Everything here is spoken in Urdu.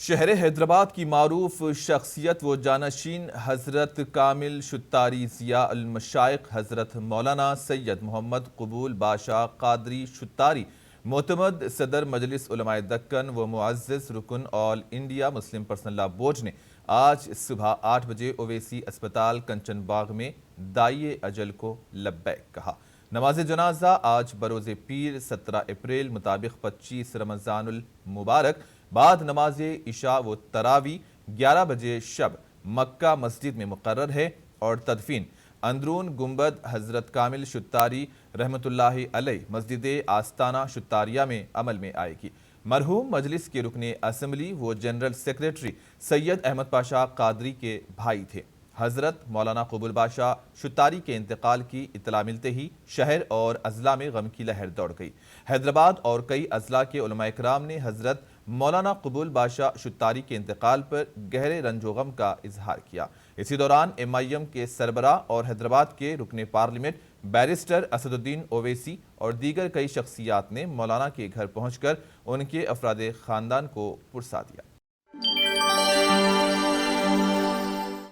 شہر حیدرآباد کی معروف شخصیت و جانشین حضرت کامل شتاری ضیاء المشائخ حضرت مولانا سید محمد قبول باشا قادری شتاری معتمد صدر مجلس علماء دکن و معزز رکن آل انڈیا مسلم پرسنل لا بورڈ نے آج صبح 8 بجے اویسی اسپتال کنچن باغ میں دائی اجل کو لبیک کہا۔ نماز جنازہ آج بروز پیر 17 اپریل مطابق 25 رمضان المبارک بعد نماز عشاء و تراوی 11 بجے شب مکہ مسجد میں مقرر ہے اور تدفین اندرون گنبد حضرت کامل شتاری رحمت اللہ علیہ مسجد آستانہ شتاریہ میں عمل میں آئے گی۔ مرحوم مجلس کے رکن اسمبلی و جنرل سیکریٹری سید احمد پاشا قادری کے بھائی تھے۔ حضرت مولانا قبول باشا شتاری کے انتقال کی اطلاع ملتے ہی شہر اور اضلاع میں غم کی لہر دوڑ گئی۔ حیدرآباد اور کئی اضلاع کے علماء کرام نے حضرت مولانا قبول باشا شتاری کے انتقال پر گہرے رنج و غم کا اظہار کیا۔ اسی دوران MIM کے سربراہ اور حیدرآباد کے رکن پارلیمنٹ بیرسٹر اسد الدین اویسی اور دیگر کئی شخصیات نے مولانا کے گھر پہنچ کر ان کے افراد خاندان کو پرسا دیا۔